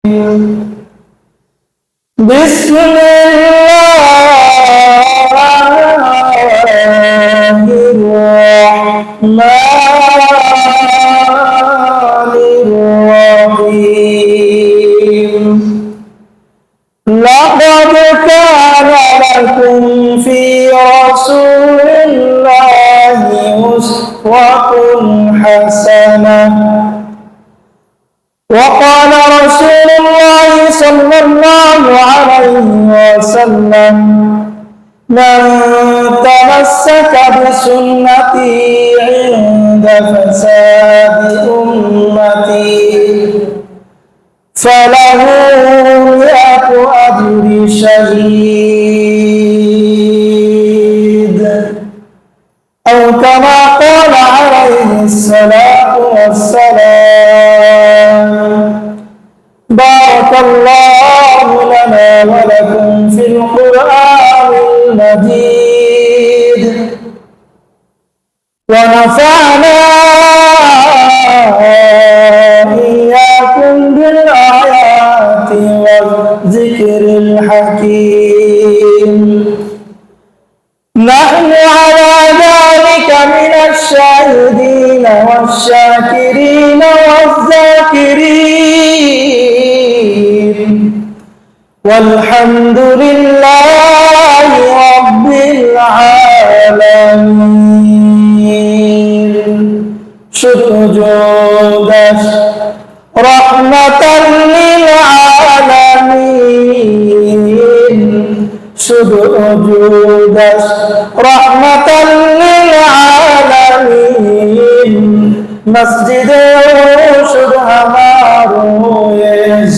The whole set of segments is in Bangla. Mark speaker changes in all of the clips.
Speaker 1: بسم الله الرحمن الرحيم لقد كان لكم في رسول الله أسوة حسنة وقال رسول الله صلى الله عليه وسلم من تمسك بسنتي عند فساد أمتي فله 100 أجر شهيد أو كما قال عليه الصلاة والسلام. بارك الله لنا ولكم في القرآن المجيد ونفعنا إياكم بالآيات والذكر الحكيم. نحن على ذلك من الشاهدين والشاكرين والذاكرين والحمد لله رب العالمين. سجودش رحمة للعالمين سجودش رحمة للعالمين مسجد شد ہمارو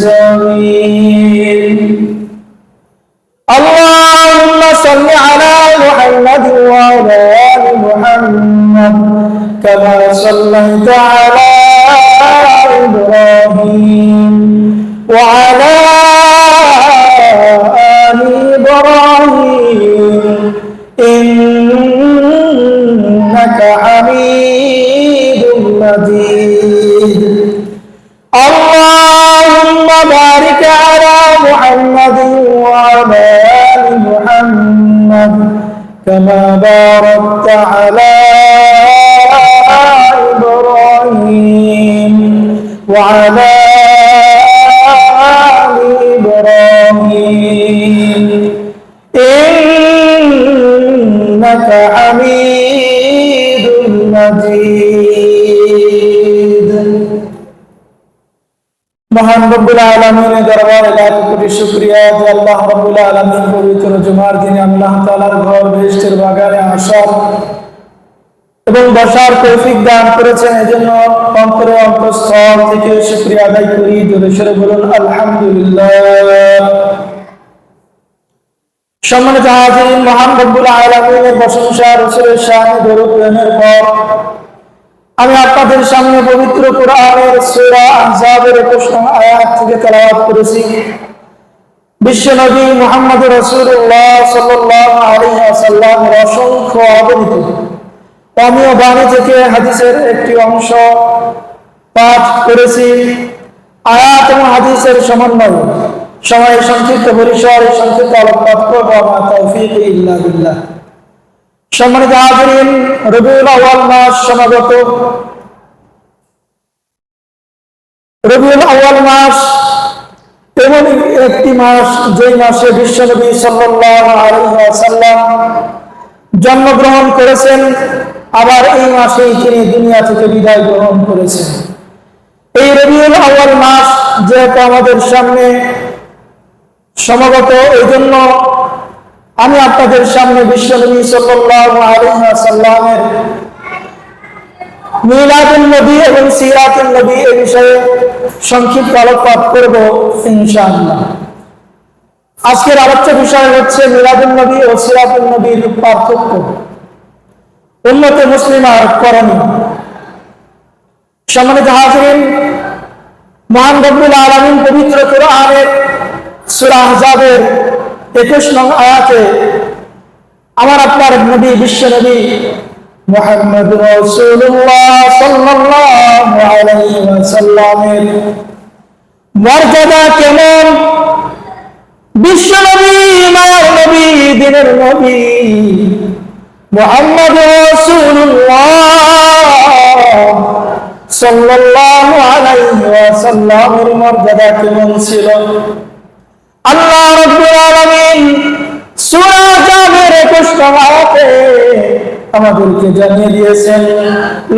Speaker 1: زمین. اللهم صل على محمد وعلى آل محمد كما صليت على إبراهيم وعلى آل إبراهيم إنك حميد مجيد. اللهم بارك على محمد وعلى آل محمد كما باركت على إبراهيم وعلى آل إبراهيم إنك حميد مجيد. মহান রব্বুল আলামিনের দরবারে লাখ কোটি শুকরিয়া যে আল্লাহ রব্বুল আলামিন পবিত্র জুমার দিনে আল্লাহ তাআলার ঘর বেহেশতের বাগানে আসার এবং বসার তৌফিক দান করেছেন। এজন্য অন্তরে অন্তঃস্থল থেকে শুকরিয়া আদায় করি। জোরে সোরে বলুন আলহামদুলিল্লাহ। সম্মানিত হাজিরিন, মহান রব্বুল আলামিনের প্রশংসা রাসূলের শানে দরুদ প্রেমের পর আমি আপনাদের সামনে পবিত্র কোরআনের সূরা আহজাবের 21 নং আয়াত থেকে তেলাওয়াত করেছি। বিশ্ব নবী মুহাম্মদ রাসূলুল্লাহ সাল্লাল্লাহু আলাইহি ওয়াসাল্লামের অসংখ্য অগণিত অমীয় বাণী থেকে হাদিসের একটি অংশ পাঠ করেছি। আয়াত এবং হাদিসের সমন্বয় সময়ের সংক্ষিপ্ত পরিসর সংক্ষিপ্ত আলোকপাত করব। আমার তৌফিক ইল্লা বিল্লাহ। সম্মানিত হাজিরিন, রবিউল আউয়াল মাস সমাগত। রবিউল আউয়াল মাস এমন একটি মাস যেই মাসে বিশ্বনবী সাল্লাল্লাহু আলাইহি ওয়াসাল্লাম জন্মগ্রহণ করেছেন, আবার এই মাসেই তিনি দুনিয়া থেকে বিদায় গ্রহণ করেছেন। এই রবিউল আউয়াল মাস যেহেতু আমাদের সামনে সমাগত, এই জন্য আমি আপনাদের সামনে বিশ্বনবী সাল্লাল্লাহু আলাইহি ওয়াসাল্লামের মিলাদুন নবী এবং সিরাতুন নবী এই বিষয়ে সংক্ষিপ্ত আলোকপাত করব ইনশাআল্লাহ। আজকের আলোচ্য বিষয় হচ্ছে মিলাদুন নবী ও সিরাতুন নবীর পার্থক্য, উম্মতে মুসলিমার করণীয়। সম্মানিত হাজিরিন, মহান রব্বুল আলামিন পবিত্র কোরআনের সূরা আহজাবের 21 নং আয়াতে আমার আপনার নবী বিশ্ব নবী মুহাম্মদ রাসূলুল্লাহ সাল্লাল্লাহু আলাইহি ওয়াসাল্লামের মর্যাদা কেমন, বিশ্ব নবী, মায়ার নবী, দিনের নবী মুহাম্মদ রাসূলুল্লাহ সাল্লাল্লাহু আলাইহি ওয়াসাল্লামের মর্যাদা কেমন ছিল। আল্লাহ রাব্বুল আলামিন সূরা জাবের 21 নং আয়াতে আমাদেরকে জানিয়ে দিয়েছেন,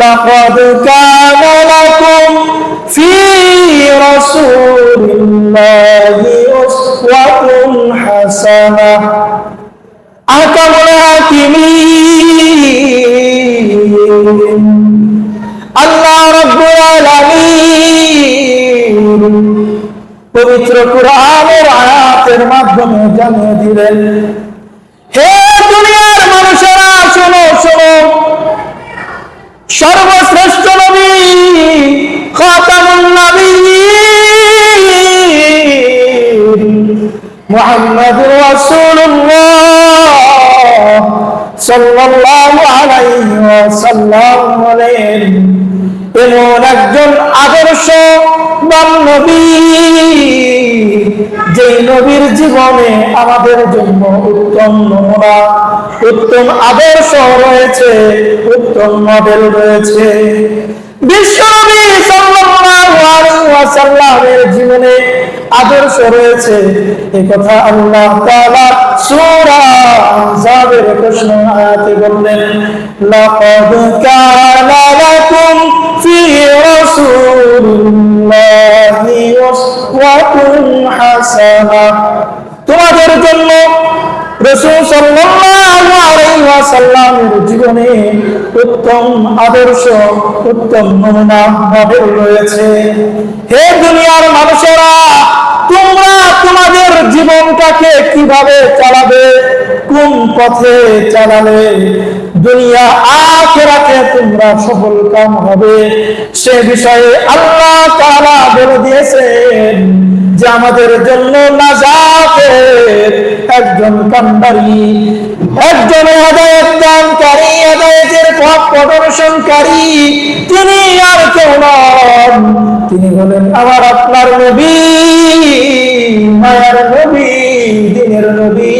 Speaker 1: লাকাদ কানা লাকুম ফি রাসূলিল্লাহি উসওয়াতুন হাসানাহ আহকামুল হাকিমিন। আল্লাহ রাব্বুল আলামিন পবিত্র কুরআনের আয়াতের মাধ্যমে জানিয়ে দিলেন, হে দুনিয়ার মানুষেরা শোনো শোনো, সর্বশ্রেষ্ঠ নবী খাতামুন নবিয়্যিন মুহাম্মদুর রাসূলুল্লাহ সাল্লাল্লাহু আলাইহি ওয়াসাল্লাম বলেন, এমন একজন আদর্শবান নবী যে নবীর জীবনে আমাদের জন্য উত্তম নমুনা, উত্তম আদর্শ রয়েছে, উত্তম মডেল রয়েছে। বিশ্ব নবী সাল্লাল্লাহু আলাইহি ওয়াসাল্লামের জীবনে আদর্শ রয়েছে, এই কথা আল্লাহ তাআলা সূরা আহজাবের 21 নং আয়াতে বললেন, লাকাদ কানা লাকুম ফি রাসূলিল্লাহি উসওয়াতুন হাসানাহ। তোমাদের জন্য রাসূল সাল্লাল্লাহু আলাইহি ওয়াসাল্লামের জীবনে উত্তম আদর্শ, উত্তম নমুনা মডেল রয়েছে। হে দুনিয়ার মানুষেরা, তোমরা তোমাদের জীবনটাকে কিভাবে চালাবে, কোন পথে চালালে দুনিয়া আখিরাতে তোমরা সফল কাম হবে, সে বিষয়ে আল্লাহ তাআলা বলে দিয়েছেন যে আমাদের জন্য নাজাতের একজন কান্ডারি, একজন হেদায়েত দানকারী, হেদায়েতের পথ প্রদর্শনকারী, তিনি আর কেউ নন, তিনি হলেন আমার আপনার নবী, মায়ার নবী, দিনের নবী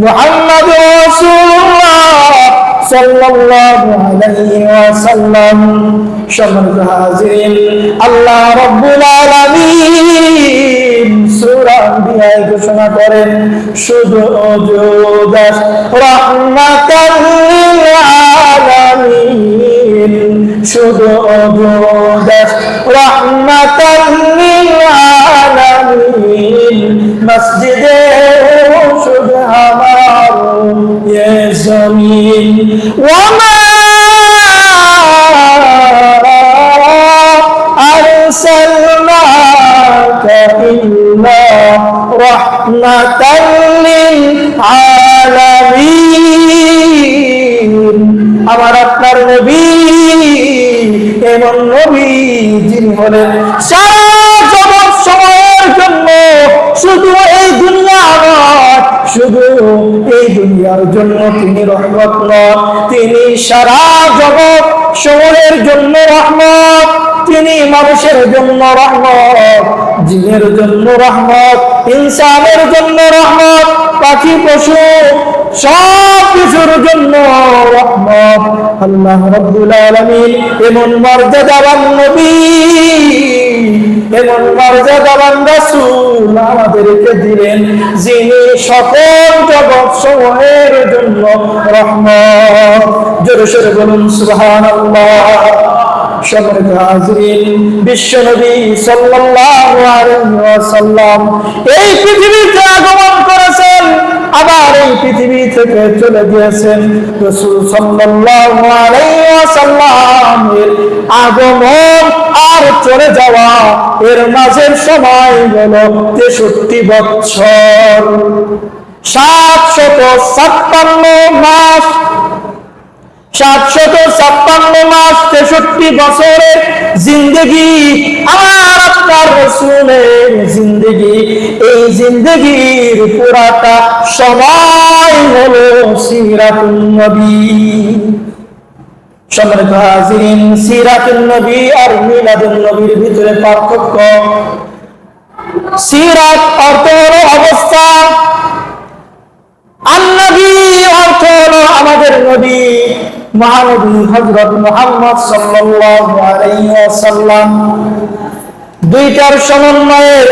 Speaker 1: মুহাম্মদ রাসূলুল্লাহ সাল্লাল্লাহু আলাইহি ওয়াসাল্লাম। সম্মানিত হাজিরিন, আল্লাহ রাব্বুল আলামিন সূরা আম্বিয়ায় ঘোষণা করেন, শুধু ওজুদাস রাহমাতাল লিল আলামিন, শুধু ওজুদাস রাহমাতাল লিল আলামিন, মসজিদে শুধু আমার ये ज़मीन वमा अरसलनाका इल्ला रहमतल लिल आलामीन। আমার আপনার নবী এমন নবী যিনি হলেন সারা জগৎ সময়ের জন্য, শুধু এই দুনিয়া নয়, শুধু এই দুনিয়ার জন্য তিনি রহমত নন, তিনি সারা জগৎ সময়ের জন্য রহমত, তিনি মানুষের জন্য রহমত, জিনের জন্য রহমত, ইনসানের জন্য রহমত, পাখি পশু সব কিছুর জন্য রহমত। আল্লাহ রাব্বুল আলামিন এমন মর্যাদাবান নবী, এমন মর্যাদাবান রাসূল আমাদেরকে দিলেন, যিনি সকল জগৎ সমূহের জন্য রহমত। জোরে সোরে বলুন সুবহানাল্লাহ। সম্মানিত হাজিরিন, বিশ্ব নবী সাল্লাল্লাহু আলাইহি ওয়াসাল্লাম এই পৃথিবীতে আগমন করেছেন, আবার এই পৃথিবী থেকে চলে গিয়েছেন। রাসূল সাল্লাল্লাহু আলাইহি ওয়াসাল্লামের আগমন আর চলে যাওয়া এর মাঝের সময় হলো 63 বছর, 756 মাস, 756 মাস, 63 বছরের জিন্দেগি আমার আপনার রাসূলের জিন্দেগি। এই জিন্দেগির পুরাটা সময় হলো সিরাতুন নবী। সম্মানিত হাজিরিন, সিরাতুন নবী আর মিলাদুন নবীর ভিতরে পার্থক্য। সিরাত অর্থ হলো অবস্থা, আন-নবী অর্থ হলো আমাদের নবী মহানবী হযরত মুহাম্মদ সাল্লাল্লাহু আলাইহি ওয়াসাল্লাম। দুইটার সমন্বয়ের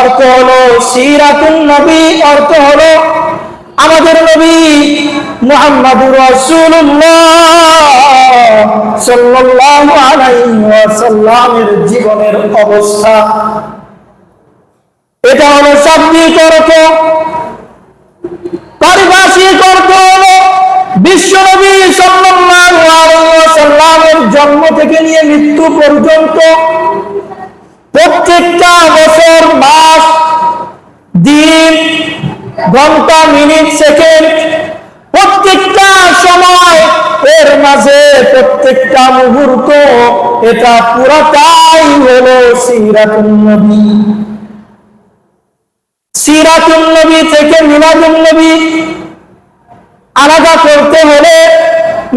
Speaker 1: অর্থ হলো সিরাতুন নবী, অর্থ হলো আমাদের নবী মুহাম্মদুর রাসূলুল্লাহ সাল্লাল্লাহু আলাইহি ওয়াসাল্লামের জীবনের অবস্থা। এটা হলো শাব্দিক অর্থ। পারিভাষিক অর্থ হলো বিশ্বনবী সাল্লাল্লাহু আলাইহি ওয়াসাল্লামের জন্ম থেকে নিয়ে মৃত্যু পর্যন্ত প্রত্যেকটা বছর, মাস, দিন, ঘন্টা, মিনিট, সেকেন্ড, প্রত্যেকটা সময়, এর মাঝে প্রত্যেকটা মুহূর্ত, এটা পুরাটাই হলো সিরাতুন নবী। সিরাতুন নবী থেকে মিলাদুন নবী আলাদা করতে হলে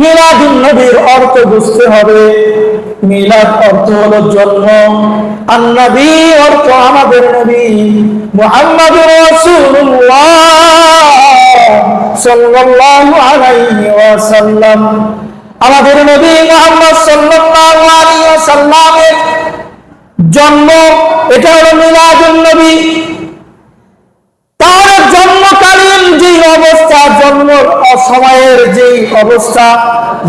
Speaker 1: মিলাদুন নবীর অর্থ বুঝতে হবে। মিলাদ অর্থ হলো জন্ম, আর নবী অর্থ আমাদের নবী মুহাম্মদুর রাসূলুল্লাহ সাল্লাল্লাহু আলাইহি ওয়াসাল্লাম। আমাদের নবী মুহাম্মদ সাল্লাল্লাহু আলাইহি ওয়াসাল্লামের জন্ম, এটা হলো মিলাদুন নবী। তার জন্মকালীন যে অবস্থা, জন্ম সময়ের যে অবস্থা,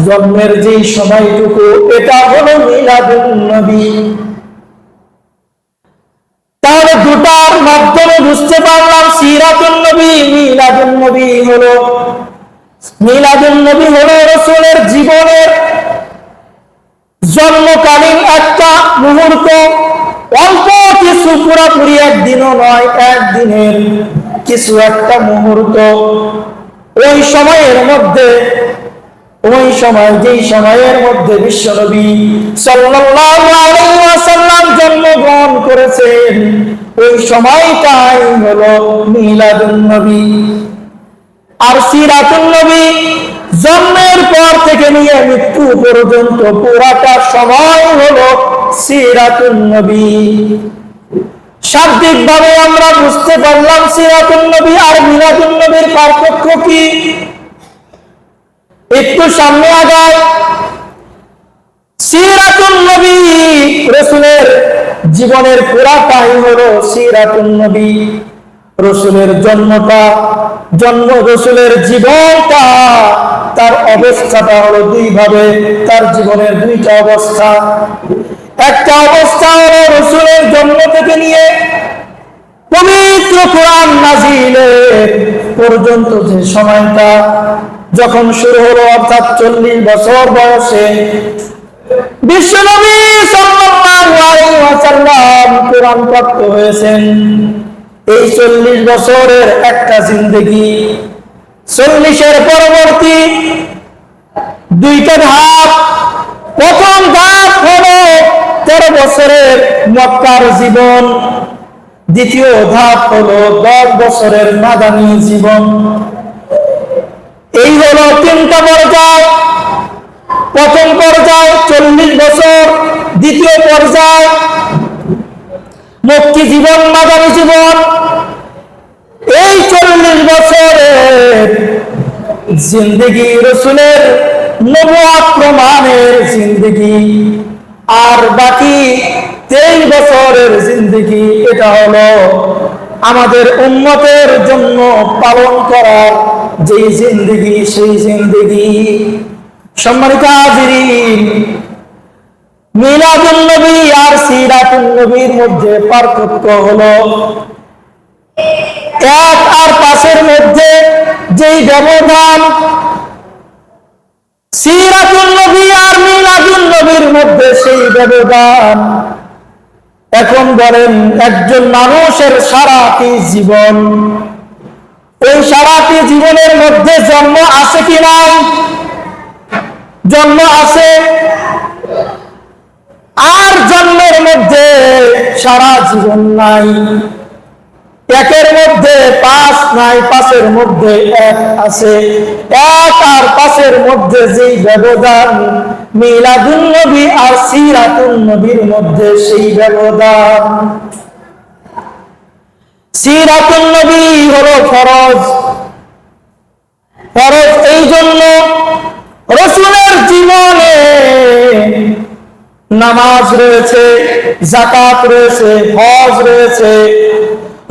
Speaker 1: জন্মের যে সময়টুকু, এটা হলো মিলাদুন নবী। তাহলে দুটার মাধ্যমে বুঝতে পারলাম সিরাতুন নবী, মিলাদুন নবী হলো, মিলাদুন নবী হলো রাসূলের জীবনের জন্মকালীন একটা মুহূর্ত, অল্প কিছু, পুরাপুরি একদিনও নয়, একদিনের কিছু একটা মুহূর্ত। ওই সময়ের মধ্যে, ওই সময়, যেই সময়ের মধ্যে বিশ্বনবী সাল্লাল্লাহু আলাইহি ওয়াসাল্লাম জন্মগ্রহণ করেছেন, ওই সময়টাই হলো মিলাদুন নবী। আর সিরাতুন নবী জন্মের পর থেকে নিয়ে মৃত্যু পর্যন্ত পুরাটা সময় হলো সিরাতুন নবী। শাব্দিক ভাবে আমরা বুঝতে পারলাম সিরাতুন নবী আর মিলাদুন নবীর পার্থক্য কি। একটু সামনে আগায়। সিরাতুন নবী রাসূলের জীবনের পুরাটাই হলো সিরাতুন নবী। রাসূলের জন্মটা, জন্ম, রাসূলের জীবনটা, তার অবস্থাটা হলো দুই ভাবে। তার জীবনের দুইটা অবস্থা। একটা অবস্থা হলো রাসূলের জন্ম থেকে নিয়ে পবিত্র কোরআন নাযিলের পর্যন্ত যে সময়টা যখন শুরু হলো, অর্থাৎ 40 বছর বয়সে বিশ্বনবী সাল্লাল্লাহু আলাইহি ওয়াসাল্লাম কোরআন প্রাপ্ত হয়েছেন। এই 40 বছরের একটা জিন্দেগি, 40-এর পরবর্তী দুইটা ধাপ। প্রথম ধাপ হলো 13 বছরের মক্কার জীবন, দ্বিতীয় ধাপ হলো 10 বছরের মাদানী জীবন। এই হলো তিনটা পর্যায়। প্রথম পর্যায় 40 বছর, দ্বিতীয় পর্যায় মক্কি জীবন, মাদানী জীবন। এই 40 বছরের জিন্দেগি রাসূলের নবুয়ত প্রমাণের জিন্দেগি, আর বাকি 23 বছরের জিন্দেগি, এটা হলো আমাদের উম্মতের জন্য পালন করার যে জিন্দেগি, সেই জিন্দেগি। সম্মানিত হাজিরিন, মিলাদুন নবী আর সিরাতুন নবীর মধ্যে পার্থক্য হলো 1 আর 5-এর মধ্যে যেই ব্যবধান, সিরাতুন নবী আর মিলাদুন নবীর মধ্যে সেই ব্যবধান। এখন বলেন, একজন মানুষের সারাটি জীবন, ওই সারাটি জীবনের মধ্যে জন্ম আছে কি নাই? জন্ম আছে। আর জন্মের মধ্যে সারা জীবন নাই। 1-এর মধ্যে 5 নাই, 5-এর মধ্যে 1 আছে। 1 আর 5-এর মধ্যে যেই ব্যবধান, মিলাদুন নবী আর সিরাতুন নবীর মধ্যে সেই ব্যবধান। সিরাতুন নবী হলো ফরজ। ফরজ এই জন্য রাসূলের জীবনে নামাজ রয়েছে, যাকাত রয়েছে, হজ রয়েছে,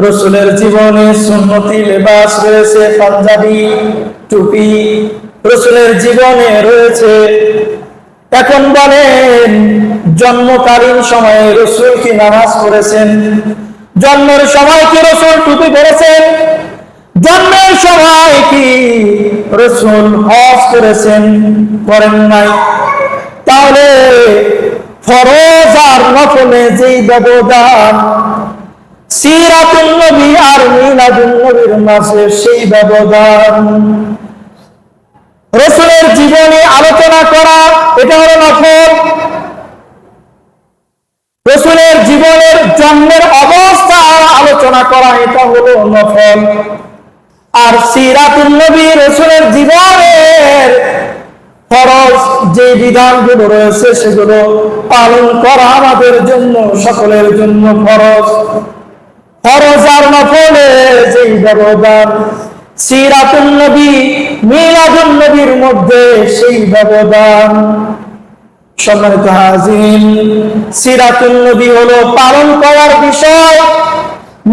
Speaker 1: রাসূলের জীবনে সুন্নতি লেবাস রয়েছে, পাঞ্জাবি টুপি রাসূলের জীবনে রয়েছে। এখন বলেন, জন্মকালীন সময়ে রাসূল কি নামাজ পড়েছেন? জন্মের সময় কি রাসূল টুপি পরেছেন? জন্মের সময় কি রাসূল হজ করেছেন? করেন নাই। তাহলে ফরজ আর নফলে যেই ব্যবধান, সিরাতুন নবী আর মিলাদুন নবীর মাঝে সেই ব্যবধান। রাসূলের জীবনে আলোচনা করা এটা হলো নফল। রাসূলের জীবনের জন্মের অবস্থা আলোচনা করা এটা হলো নফল। আর সিরাতুন নবী রাসূলের জীবনের ফরজ যে বিধানগুলো রয়েছে সেগুলো পালন করা আমাদের জন্য, সকলের জন্য ফরজ। ফরজ আর নফলের যে ব্যবধান, সিরাতুন নবী মিলাদুন নবীর মধ্যে সেই ব্যবধান। সম্মানিত হাজিরিন, সিরাতুন নবী হলো পালন করার বিষয়,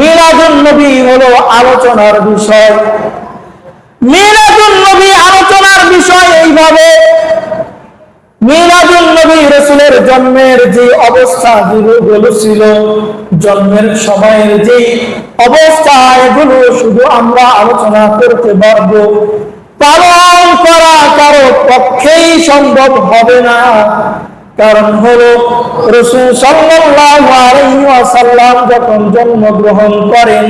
Speaker 1: মিলাদুন নবী হলো আলোচনার বিষয়। মিলাদুন নবী আলোচনার বিষয় এইভাবে, মিলাদুন নবী রাসূলের জন্মের যে অবস্থা গুলো ছিল, জন্মের সময়ের যে অবস্থা, এগুলো শুধু আমরা আলোচনা করতে পারবো, পালন করা কারো পক্ষেই সম্ভব হবে না। কারণ হলো রাসূল সাল্লাল্লাহু আলাইহি ওয়াসাল্লাম যখন জন্মগ্রহণ করেন,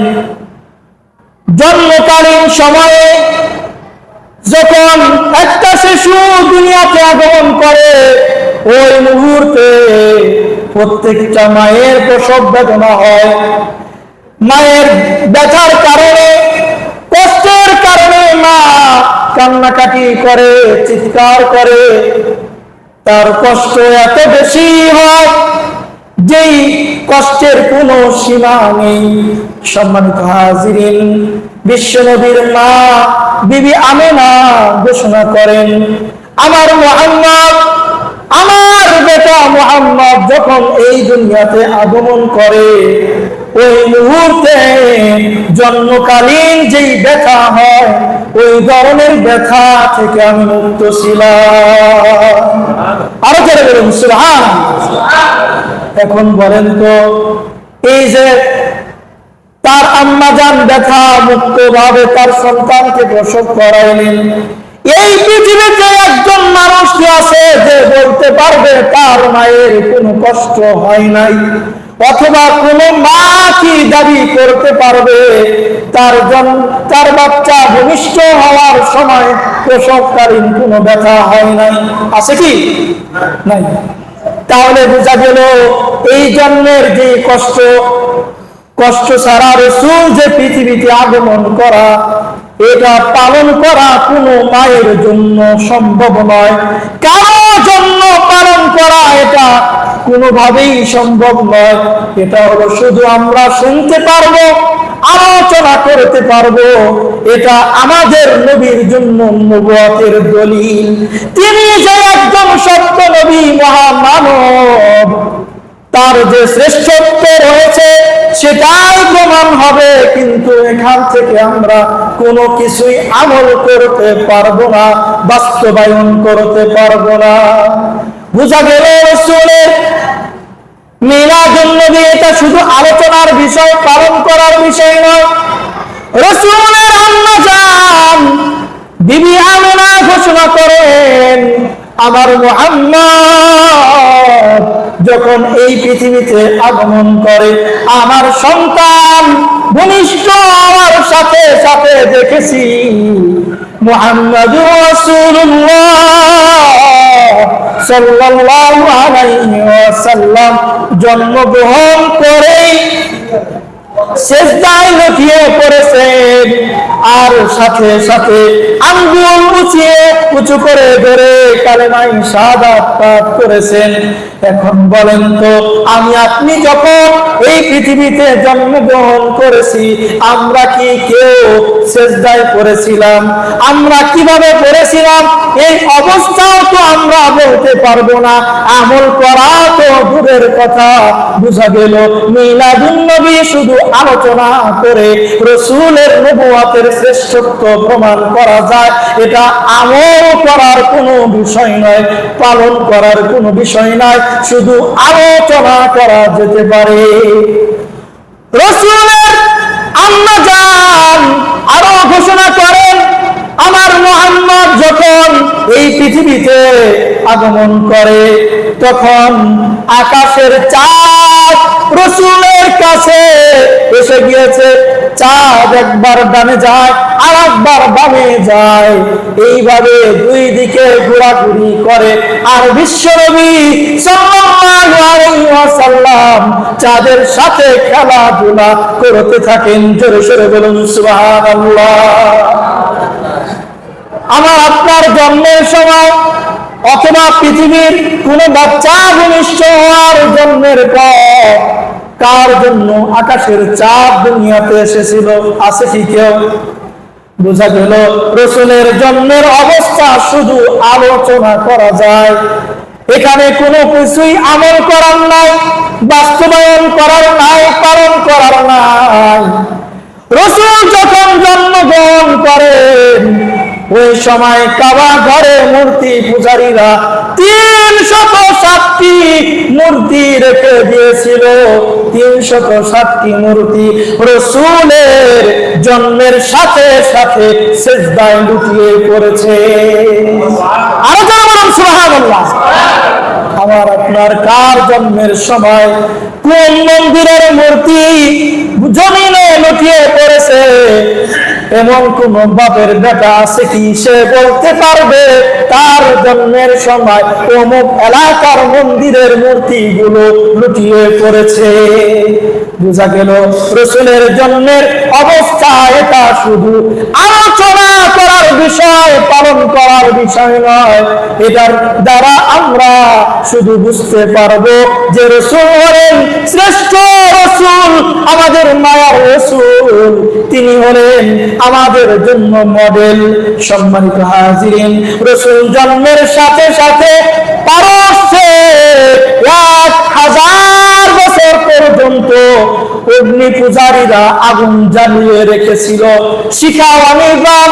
Speaker 1: জন্মকালীন সময়ে যখন একটা শিশু দুনিয়াতে আগমন করে, ওই মুহূর্তে প্রত্যেকটা মায়ের প্রসব বেদনা হয়। মায়ের ব্যথার কারণে, কষ্টের কারণে মা কান্নাকাটি করে, চিৎকার করে। তার কষ্ট এত বেশি হয় যেই কষ্টের কোনো সীমা নেই। সম্মানিত হাজিরিন, বিশ্বনবীর মা বিবি আমেনা ঘোষণা করেন, আমার মুহাম্মদ, আমার বেটা মুহাম্মদ যখন এই দুনিয়াতে আগমন করে, ওই মুহূর্তে জন্মকালীন যেই ব্যথা হয়, ওই ধরনের ব্যথা থেকে আমি মুক্ত ছিলাম। আরো জোরে বলুন সুবহানাল্লাহ। এখন বলেন তো, এই যে তার আম্মাজান ব্যথা মুক্ত ভাবে তার সন্তানকে প্রসব করাইলেন, এই পৃথিবীতে একজন মানুষ কি আছে যে বলতে পারবে তার মায়ের কোনো কষ্ট হয় নাই? অথবা কোন মা কি দাবি করতে পারবে তার বাচ্চা ভূমিষ্ঠ হওয়ার সময় প্রসবকালীন কোনো ব্যথা হয় নাই? আছে কি? নাই। তাহলে বোঝা গেল এই জন্মের যে কষ্ট ছাড়া রাসূল যে পৃথিবীতে আগমন করা, এটা পালন করা কোনো মায়ের জন্য সম্ভব নয়। কারো জন্য পালন করা এটা কোনোভাবেই সম্ভব নয়। এটা হলো শুধু আমরা শুনতে পারবো, আলোচনা করতে পারবো। এটা আমাদের নবীর জন্য নবুয়তের দলিল। তিনি যে একজন সত্য নবী, মহামানব, তার যে শ্রেষ্ঠত্ব রয়েছে সেটাই প্রমাণ হবে। কিন্তু এখান থেকে আমরা কোনো কিছুই আমল করতে পারবো না, বাস্তবায়ন করতে পারবো না। বোঝা গেল রাসূলের মিলাদুন নবী এটা শুধু আলোচনার বিষয়, পালন করার বিষয় নয়। রাসূলের আম্মাজান বিবি আমেনা ঘোষণা করেন, আমার মুহাম্মদ যখন এই পৃথিবীতে আগমন করে, আমার সন্তান ভূমিষ্ঠ হওয়ার সাথে সাথে দেখেছি মুহাম্মাদুর রাসূলুল্লাহ সাল্লাল্লাহু আলাইহি ওয়াসাল্লাম জন্মগ্রহণ করেই সেজদায় লুটিয়ে পড়েছেন, আর সাথে সাথে আঙ্গুল উঁচু করে ধরে কালেমায়ে শাহাদাত পাঠ করেছেন। এখন বলেন তো, আমি আপনি যখন এই পৃথিবীতে জন্মগ্রহণ করেছি, আমরা কি কেউ সেজদায় পড়েছিলাম? আমরা কিভাবে পড়েছিলাম এই অবস্থাও তো আমরা বলতে পারবো না। আমল করা তো দূরের কথা। বুঝা গেল মিলাদুন নবী শুধু আলোচনা করে রাসূলের নবুয়তের শ্রেষ্ঠত্ব প্রমাণ করা যায়, এটা আমল করার কোনো বিষয় নয়, পালন করার কোনো বিষয় নয়, শুধু আলোচনা করা যেতে পারে। রাসূলের আম্মা জান আরো ঘোষণা করেন, আমার মুহাম্মদ যখন এই পৃথিবীতে আগমন করে তখন আকাশের চাঁদ রাসূলের কাছে এসে গিয়েছে। চাঁদ একবার ডানে যায় আর একবার বামে যায়, এইভাবে দুই দিকে ঘোরাঘুরি করে। আর বিশ্বনবী সাল্লাল্লাহু আলাইহি ওয়াসাল্লাম চাঁদের সাথে খেলাধুলা করতে থাকেন। জোরে সোরে বলুন সুবহানাল্লাহ। আমার আপনার জন্মের সময় অথবা পৃথিবীর কোন বাচ্চা ভূমিষ্ঠ হওয়ার জন্মের পর কার জন্য আকাশের চাঁদ দুনিয়াতে এসেছিল? আছে কি কেউ? বোঝা গেল রাসূলের জন্মের অবস্থা শুধু আলোচনা করা যায়, এখানে কোনো কিছুই আমল করার নাই, বাস্তবায়ন করার নাই, পালন করার নাই। রাসূল যখন জন্মগ্রহণ করেন ওই সময় কাবা ঘরে মূর্তি পূজারীরা 307টি মূর্তি রেখে দিয়েছিল। 307টি মূর্তি রাসূলের জন্মের সাথে সাথে সিজদায় লুটিয়ে পড়েছে। আরো যারা বলুন সুবহানাল্লাহ। আমার আপনার কার জন্মের সময় কোন মন্দিরের মূর্তি জমিনে লুটিয়ে পড়েছে এমন কোন বাপের বেটা আছে কি সে বলতে পারবে তার জন্মের সময় অমুক এলাকার মন্দিরের মূর্তিগুলো লুটিয়ে পড়েছে? বোঝা গেল রাসূলের জন্মের অবস্থা এটা শুধু আলোচনা করার বিষয়, পালন করার বিষয় নয়। এটার দ্বারা আমরা শুধু বুঝতে পারবো যে রাসূল হলেন শ্রেষ্ঠ রাসূল, আমাদের মায়ার রাসূল, তিনি হলেন আমাদের জন্য মডেল। সম্মানিত হাজিরিন, রাসূল জন্মের সাথে সাথে পারস্যে 1000 বছর পর্যন্ত অগ্নি পূজারীরা আগুন জ্বালিয়ে রেখেছিল। শিখা অনির্বাণ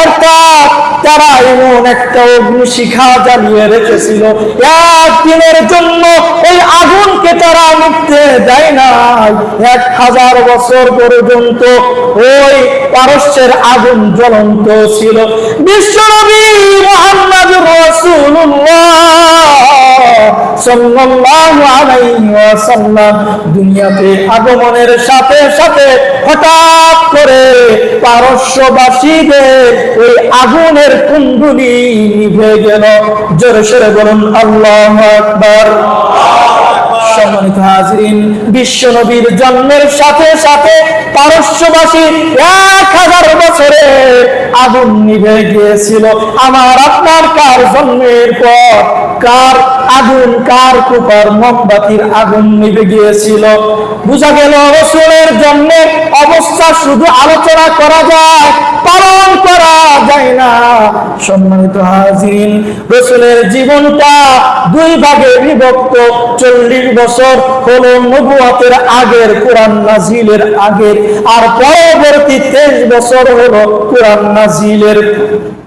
Speaker 1: অর্থাৎ তারা এমন একটা অগ্নি শিখা জ্বালিয়ে রেখেছিল, একদিনের জন্য ওই আগুনকে তারা নিভতে দেয় নাই। 1000 বছর পর্যন্ত ওই পারস্যের আগুন জ্বলন্ত ছিল। বিশ্বনবী মুহাম্মদুর রাসূলুল্লাহ সাল্লাল্লাহু আলাইহি ওয়াসাল্লাম দুনিয়াতে আগমনের সাথে সাথে হঠাৎ করে পারস্যবাসীদের ওই আগুনের কুণ্ডলী নিভে গেল। জোরে সোরে বলুন আল্লাহু আকবার। সম্মানিত হাজিরিন, বিশ্ব নবীর জন্মের সাথে সাথে পারস্যবাসী 1000 বছরে আগুন নিভে গিয়েছিল। আমার আপনার কার জন্মের পর কার আগুন, কার কুপার মোমবাতির আগুন নিভে গিয়েছিল? বুঝা গেল রাসূলের জন্মের অবস্থা শুধু আলোচনা করা যায়, পালন করা যায় না। সম্মানিত হাজিরিন, রাসূলের জীবনটা দুই ভাগে বিভক্ত। 40 বছর হলো নবুয়তের আগের, কোরআন নাজিলের আগের, আর পরবর্তী 23 বছর হলো কোরআন নাজিলের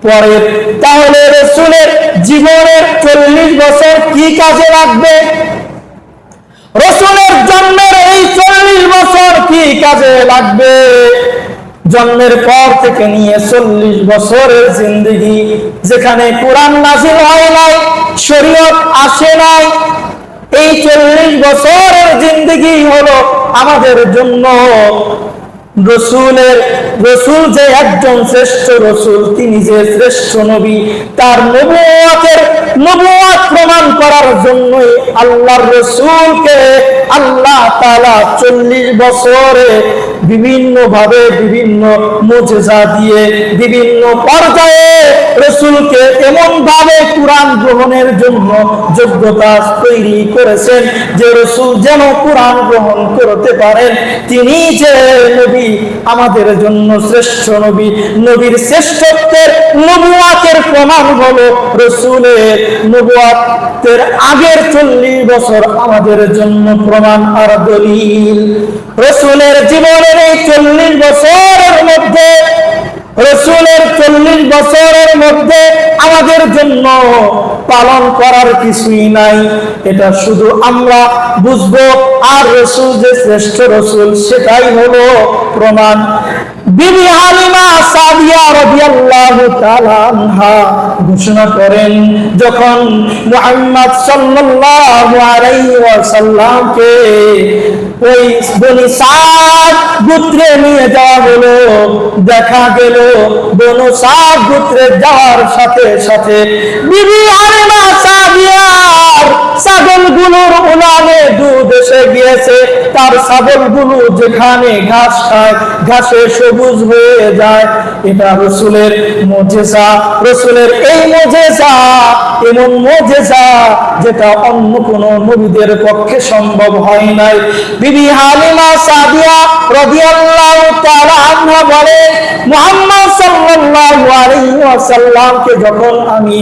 Speaker 1: পরের। তাহলে রাসূলের জীবনের 40 বছর কি কাজে লাগবে? রাসূলের জন্মের এই 40 বছর কি কাজে লাগবে? জন্মের পর থেকে নিয়ে 40 বছরের জিন্দেগি, যেখানে কোরআন নাজিল হয় নাই, শরীয়ত আসে নাই, এই 40 বছরের জিন্দেগি হলো আমাদের জন্য রাসূল যে একজন শ্রেষ্ঠ রাসূল, তিনি যে শ্রেষ্ঠ নবী, তার নবুয়তের নবুয়ত প্রমাণ করার জন্যই আল্লাহর রাসূলকে আল্লাহ তাআলা 40 বছরে বিভিন্ন ভাবে বিভিন্ন মুজিজা দিয়ে বিভিন্ন পর্যায়ে রাসূলকে এমন ভাবে কুরআন গ্রহণের জন্য যোগ্যতা তৈরি করেছেন যে রাসূল যেন কুরআন গ্রহণ করতে পারেন। তিনি যে নবী, আমাদের জন্য শ্রেষ্ঠ নবী, নবীর শ্রেষ্ঠত্বের নবুয়তের প্রমাণ হলো রাসূলের নবুয়তের আগের 40 বছর আমাদের জন্য প্রমাণ আর দলিল। রাসূলের জীবনের এই 40 বছরের মধ্যে, রাসূলের 40 বছরের মধ্যে আমাদের জন্য পালন করার কিছুই নাই। এটা শুধু আমরা বুঝবো, আর রাসূল যে শ্রেষ্ঠ রাসূল সেটাই হলো প্রমাণ। বিবি হালিমা সাদিয়া রাদিয়াল্লাহু তাআলা আনহা ঘোষণা করেন, যখন মুহাম্মদ সাল্লাল্লাহু আলাইহি ওয়াসাল্লামকে ওই বনি সাদ গোত্রে নিয়ে যাওয়া হলো, দেখা গেল বনু সাদ গোত্রে যাওয়ার সাথে সাথে বিবি হালিমা সাদিয়ার ছাগলগুলোর উলানে দুধ এসে গিয়েছে। তার ছাগলগুলো যেখানে ঘাস খায় ঘাসে সবুজ হয়ে যায়। এটা রাসূলের মুজিজা। রাসূলের এই মুজিজা এমন মুজিজা যেটা অন্য কোন নবীদের পক্ষে সম্ভব হয় নাই। বিবি হালিমা সাদিয়া রাদিয়াল্লাহু তাআলা আনহা বলে, মুহাম্মদ সাল্লাল্লাহু আলাইহি ওয়াসাল্লামকে যখন আমি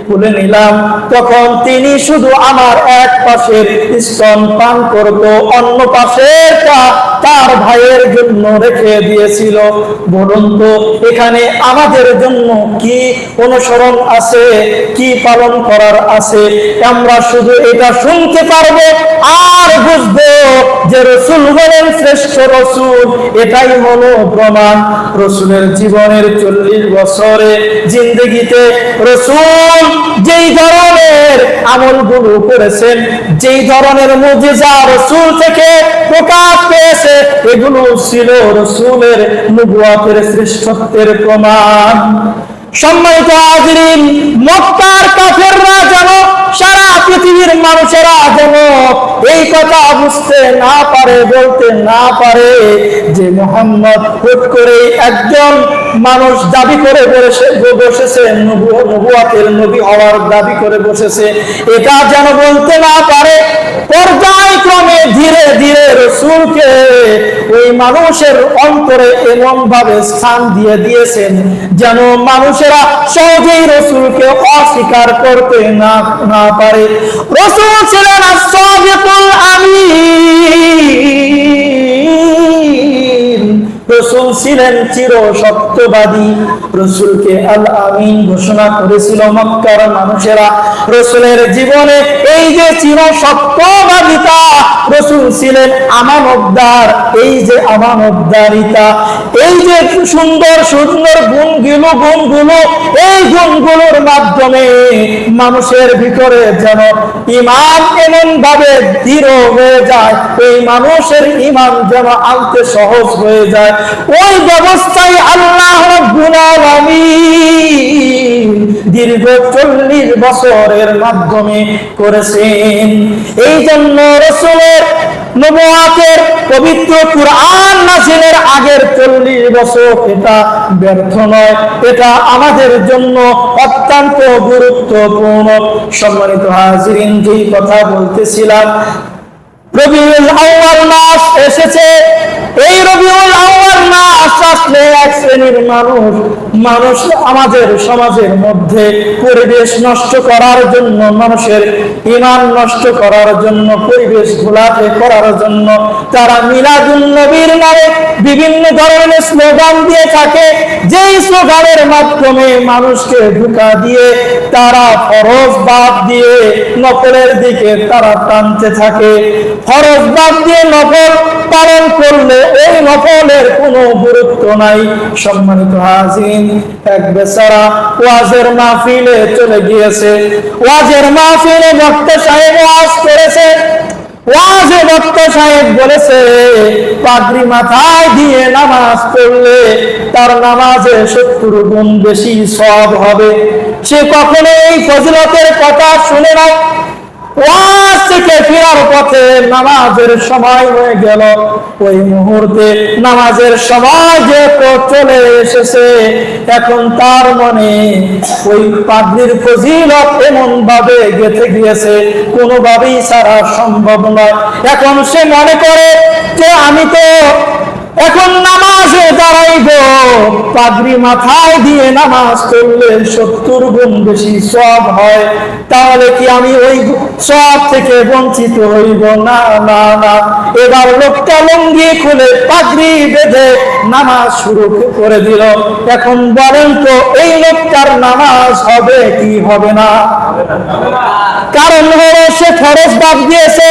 Speaker 1: কোলে নিলাম, তখন তিনি শুধু আমার এক পাশের স্তন পান করত, অন্য পাশেরটা তার ভাইয়ের জন্য রেখে দিয়েছিল। বলুন তো এখানে আমাদের জন্য কি অনুসরণ আছে, কি পালন করার আছে? আমরা শুধু এটা শুনতে পারবো আর বুঝবো যে রাসূল হলেন শ্রেষ্ঠ রাসূল, এটাই হলো প্রমাণ। রাসূলের জীবনের 40 বছরে জিন্দেগিতে রাসূল যেই ধরনের আমলগুলো করেছেন, যেই ধরনের মুজিজা রাসূল থেকে প্রকাশ পেয়েছে, এগুলো ছিল রাসূলের নবুয়তের শ্রেষ্ঠত্বের প্রমাণ। সম্মানিত হাজিরিন, মক্কার কাফেররা যেন, সারা পৃথিবীর মানুষেরা যেন এই কথা বুঝতে না পারে, বলতে না পারে যে মুহাম্মদ হুট করে একজন মানুষ দাবি করে বসেছে, নবুয়তের নবী হওয়ার দাবি করে বসেছে, এটা যেন বলতে না পারে। পর্যায়ক্রমে ধীরে ধীরে রাসূলকে ওই মানুষের অন্তরে এমন ভাবে স্থান দিয়ে দিয়েছেন যেন মানুষেরা সহজেই রাসূলকে অস্বীকার করতে না পারে। রাসূল ছিলেন as-সাদিকুল আমিন, রাসূল ছিলেন চির সত্যবাদী। রাসূলকে আল আমিন ঘোষণা করেছিল মক্কার মানুষেরা। রাসূলের জীবনে এই যে চির সত্যবাদিতা, রাসূল ছিলেন আমানতদার, এই যে আমানতদারিতা, এই যে সুন্দর সুন্দর গুণগুলো, এই গুণগুলোর মাধ্যমে মানুষের ভিতরে যেন ঈমান এমন ভাবে দৃঢ় হয়ে যায়, এই মানুষের ঈমান যেন আনতে সহজ হয়ে যায়, ওই ব্যবস্থায় আল্লাহ রাব্বুল আলামিন দীর্ঘ 40 বছরের মাধ্যমে করেছেন। এই জন্য রাসূলের নবুয়তের পবিত্র কুরআন নাযিলের আগের 40 বছর এটা ব্যর্থ নয়, এটা আমাদের জন্য অত্যন্ত গুরুত্বপূর্ণ। সম্মানিত হাজিরিন, যেই কথা বলতেছিলাম, রবিউল আউয়াল মাস এসেছে। এই রবিউল আউয়াল মাস আসলে এক শ্রেণীর মানুষ আমাদের সমাজের মধ্যে পরিবেশ নষ্ট করার জন্য, মানুষের ঈমান নষ্ট করার জন্য, পরিবেশ ঘোলাটে করার জন্য তারা মিলাদুন নবীর নামে বিভিন্ন ধরনের স্লোগান দিয়ে থাকে। যেই স্লোগানের মাধ্যমে মানুষকে ধোঁকা দিয়ে তারা ফরজ বাদ দিয়ে নফলের দিকে তারা টানতে থাকে। ফরজ বাদ দিয়ে নফল পালন করলে ওই নফলের কোনো গুরুত্ব নাই। সম্মানিত হাজিরিন, এক বেচারা ওয়াজের মাহফিলে চলে গিয়েছে। ওয়াজের মাহফিলে বক্তা সাহেব ওয়াজ করেছে, ওয়াজে বক্তা সাহেব বলেছে পাগড়ি মাথায় দিয়ে নামাজ পড়লে তার নামাজে 70 গুণ বেশি সওয়াব হবে। সে কখনো এই ফজিলতের কথা শুনে নাই। ওয়াজ থেকে ফেরার পথে নামাজের সময় হয়ে গেল। ওই মুহূর্তে নামাজের সময় যে চলে এসেছে, এখন তার মনে ওই পাগড়ির ফজিলত এমন ভাবে গেঁথে গিয়েছে, কোনোভাবেই ছাড়া সম্ভব নয়। এখন সে মনে করে যে আমি তো এখন নামাজে দাঁড়াইব, পাগড়ি মাথায় দিয়ে নামাজ পড়লে 70 গুণ বেশি সওয়াব হয়, তাহলে কি আমি ওই সওয়াব থেকে বঞ্চিত হইব? না না না। এবার লোকটা লুঙ্গি খুলে পাগড়ি বেঁধে নামাজ শুরু করে দিল। এখন বলেন তো এই লোকটার নামাজ হবে কি হবে না? কারণ হলো সে ফরজ বাদ দিয়েছে।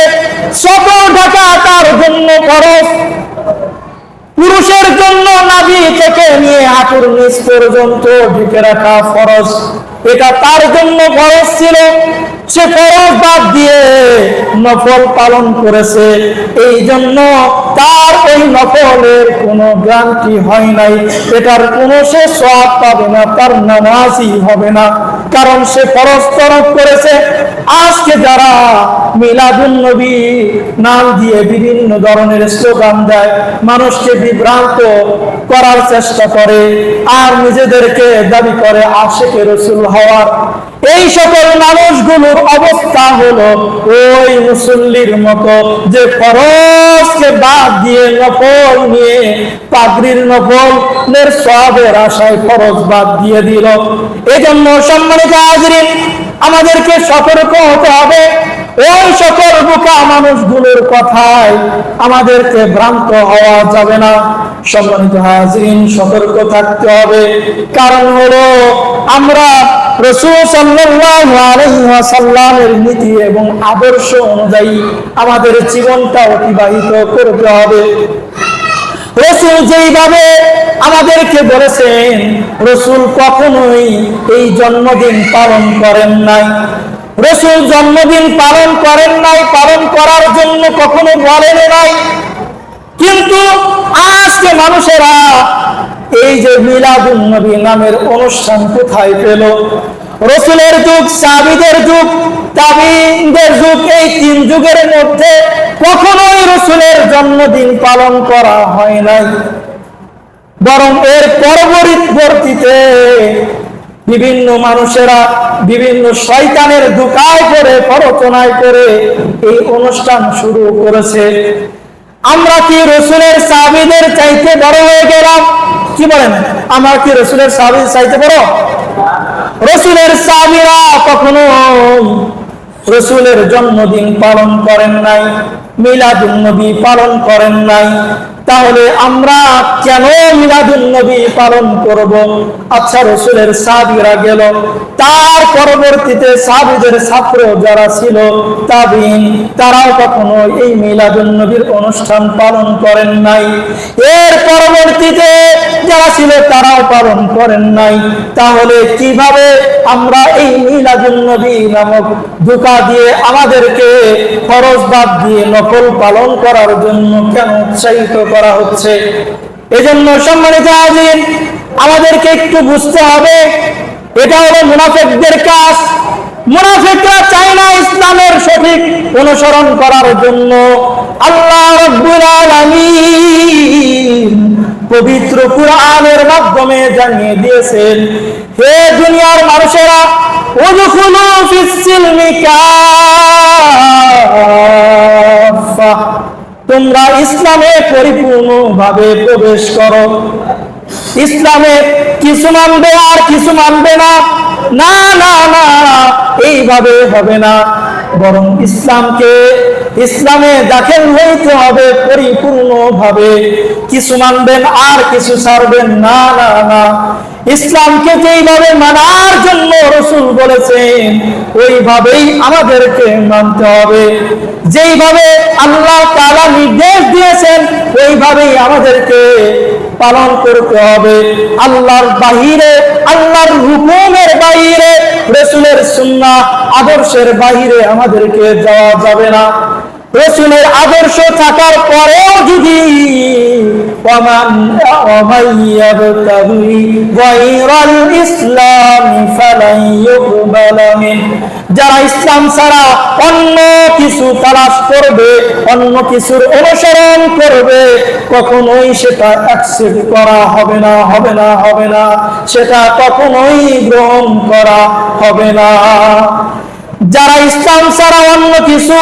Speaker 1: সকল ঢাকা তার জন্য ফরজ। পুরুষের জন্য নাভি থেকে নিয়ে হাঁটুর নিচ পর্যন্ত ঢেকে রাখা ফরজ, এটা তার জন্য ফরজ ছিল। সে ফরজ বাদ দিয়ে নফল পালন করেছে, এই জন্য তার ওই নফলের কোনো গ্যারান্টি হয় নাই, এটার কোনো সে সওয়াব পাবে না, তার নামাজই হবে না, কারণ সে ফরজ তরক করেছে। আজকে যারা মিলাদুন নবী নাম দিয়ে বিভিন্ন ধরনের স্লোগান দেয়, মানুষকে বিভ্রান্ত করার চেষ্টা করে, আর নিজেদেরকে দাবি করে আশিকে রাসূল হওয়ার, এই সকল মানুষগুলোর অবস্থা হলো ওই মুসল্লির মতো, যে ফরজকে বাদ দিয়ে নফল নিয়ে পাগড়ির নফলের সওয়াবের আশায় ফরজ বাদ দিয়ে দিল। এজন্য সম্মানিত হাজরিন, আমাদেরকে সতর্ক হতে হবে। ওই সকল বোকা মানুষগুলোর কথায় আমাদেরকে ভ্রান্ত হওয়া যাবে না। সম্মানিত হাজরিন, সতর্ক থাকতে হবে। কারণ হলো আমরা রাসূল সাল্লাল্লাহু আলাইহি ওয়াসাল্লামের নীতি এবং আদর্শ অনুযায়ী আমাদের জীবনটা অতিবাহিত করতে হবে। রাসূল যেইভাবে আমাদেরকে বলেছেন, রাসূল কখনোই এই জন্মদিন পালন করেন নাই। রাসূল জন্মদিন পালন করেন নাই, পালন করার জন্য কখনো বলেন নাই। কিন্তু আজকে মানুষেরা এই যে মিলাদুন নবী নামের অনুষ্ঠান কোথায় পেল? রাসূলের যুগ, সাহাবীদের যুগ, তাবিঈনদের যুগ, এই 3 যুগের মধ্যে কখনোই রাসূলের জন্মদিন পালন করা হয় নাই। বরং এর পরবর্তীতে বিভিন্ন মানুষেরা বিভিন্ন শয়তানের ধোঁকায় পড়ে, প্ররোচনায় পড়ে এই অনুষ্ঠান শুরু করেছে। আমরা কি রাসূলের সাহাবীদের চাইতে বড় হয়ে গেলাম? কি বলেন, আমরা কি রাসূলের সাহাবীদের চাইতে বড়? রাসূলের সাহাবীরা কখনো রাসূলের জন্মদিন পালন করেন নাই, মিলাদুন নবী পালন করেন নাই। তাহলে আমরা কেন মিলাদুন নবী পালন করব? আচ্ছা, রাসূলের সাহাবীরা গেল, তার পরবর্তীতে সাহাবীদের ছাত্র যারা ছিল তাবিঈন, তারাও কখনো এই মিলাদুন নবীর অনুষ্ঠান পালন করেন নাই। এর পরবর্তীতে যারা ছিল তারাও পালন করেন নাই। তাহলে কিভাবে আমরা এই মিলাদুন নবী নামক ধোঁকা দিয়ে আমাদেরকে ফরজ বাদ দিয়ে নফল পালন করার জন্য কেন উৎসাহিত করা হচ্ছে? এজন্য সম্মানিত হাজির, আমাদেরকে একটু বুঝতে হবে, এটা হলো মুনাফিকদের কাজ। মুনাফিকরা চায় না ইসলামের সঠিক অনুসরণ করার জন্য। আল্লাহ রাব্বুল আলামিন পবিত্র কুরআনের মাধ্যমে জানিয়ে দিয়েছেন, হে দুনিয়ার মানুষেরা, উদখুলু ফিস সিলমি কাফা, তোমরা ইসলামে পরিপূর্ণভাবে প্রবেশ করো। ইসলামে কিছু মানবে আর কিছু মানবে না, না না না, এইভাবে হবে না। বরং ইসলামে দাখিল হইতে হবে পরিপূর্ণভাবে। কিছু মানবেন আর কিছু ছাড়বেন না, না না। ইসলামকে যেইভাবে মানার জন্য রাসূল বলেছেন, ওইভাবেই আমাদেরকে মানতে হবে। যেইভাবে আল্লাহ তাআলা নির্দেশ দিয়েছেন, ওইভাবেই আমাদেরকে পালন করতে হবে। আল্লাহর বাহিরে, আল্লাহর হুকুমের বাহিরে, রাসূলের সুন্নাহ আদর্শের বাহিরে আমাদেরকে যাওয়া যাবে না। রাসূলের আদর্শ থাকার পরেও যদি যারা ইসলাম ছাড়া অন্য কিছু তালাশ করবে, অন্য কিছুর অনুসরণ করবে, কখনোই সেটা অ্যাকসেপ্ট করা হবে না, হবে না, হবে না, সেটা কখনোই গ্রহণ করা হবে না। যারা ইসলাম ছাড়া অন্য কিছু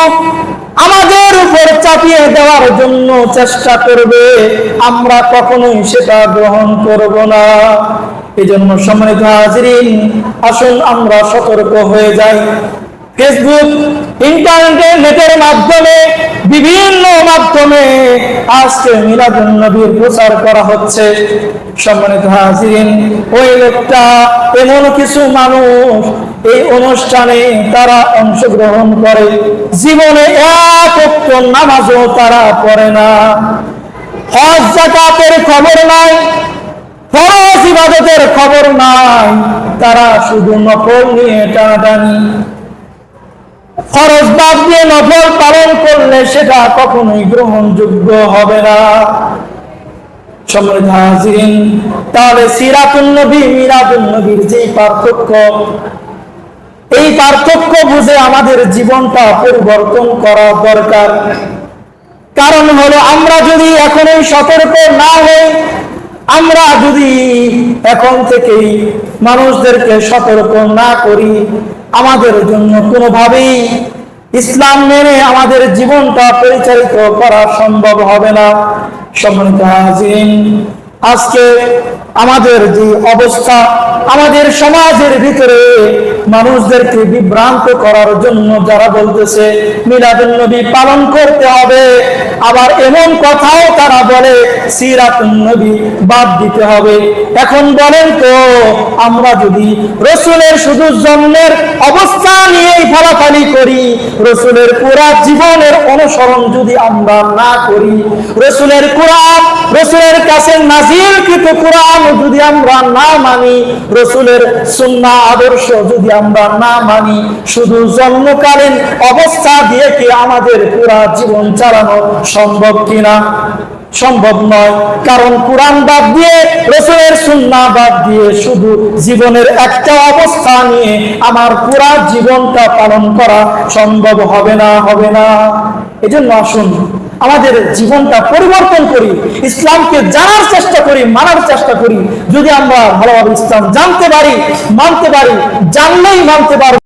Speaker 1: আমাদের উপর চাপিয়ে দেওয়ার জন্য চেষ্টা করবে, আমরা কখনোই সেটা গ্রহণ করব না। এজন্য সম্মানিত হাজিরিন, আসুন আমরা সতর্ক হয়ে যাই। ফেসবুক, ইন্টারনেটের মাধ্যমে, বিভিন্ন মাধ্যমে আজকে মিলাদুন নবীর প্রচার করা হচ্ছে। সম্মানিত হাজিরিন, ওই লোকটা, এমন কিছু মানুষ এই অনুষ্ঠানে তারা অংশগ্রহণ করে, জীবনে এক ওয়াক্ত নামাজও তারা পড়ে না, হজ যাকাতের খবর নাই, ফরজ ইবাদতের খবর নাই, তারা শুধু নফল নিয়ে টানাটানি। ফরজ বাদ দিয়ে নফল পালন করলে সেটা কখনোই গ্রহণযোগ্য হবে না। সম্মানিত হাজিরিন, তাহলে সিরাতুন নবী, মিলাদুন নবীর যে পার্থক্য, এই পার্থক্য বুঝে আমাদের জীবনটা পরিবর্তন করা দরকার। কারণ হলো, আমরা যদি এখনই সতর্ক না হই, আমরা যদি এখন থেকেই মানুষদেরকে সতর্ক না করি, আমাদের জন্য কোনোভাবেই ইসলাম মেনে আমাদের জীবনটা পরিচালিত করা সম্ভব হবে না। সম্মানিত হাজিরিন, আজকে আমাদের যে অবস্থা, আমাদের সমাজের ভিতরে মানুষদেরকে বিভ্রান্ত করার জন্য যারা বলতেছে মিলাদুন নবী পালন করতে হবে, আবার এমন কথাও তারা বলে সিরাতুন নবী বাদ দিতে হবে। এখন বলেন তো, আমরা যদি রাসূলের শুধু জন্মের অবস্থা নিয়েই ফালাফালি করি, রাসূলের পুরা জীবনের অনুসরণ যদি আমরা না করি, রাসূলের কোরআন, রাসূলের কাছে নাযিলকৃত কোরআন যদি আমরা না মানি, রাসূলের সুন্নাহ আদর্শ যদি আমরা না মানি, শুধু জন্মকালীন অবস্থা দিয়ে কি আমাদের পুরা জীবন চালানো সম্ভব কিনা? সম্ভব নয়। কারণ কোরআন বাদ দিয়ে, রাসূলের সুন্নাহ বাদ দিয়ে শুধু জীবনের একটা অবস্থা নিয়ে আমার পুরা জীবনটা পালন করা সম্ভব হবে না, হবে না। এজন্য আসুন আমাদের জীবনটা পরিবর্তন করি, ইসলামকে জানার চেষ্টা করি, মানার চেষ্টা করি। যদি আমরা ভালোভাবে ইসলাম জানতে পারি, মানতে পারি, জানলেই মানতে পারি।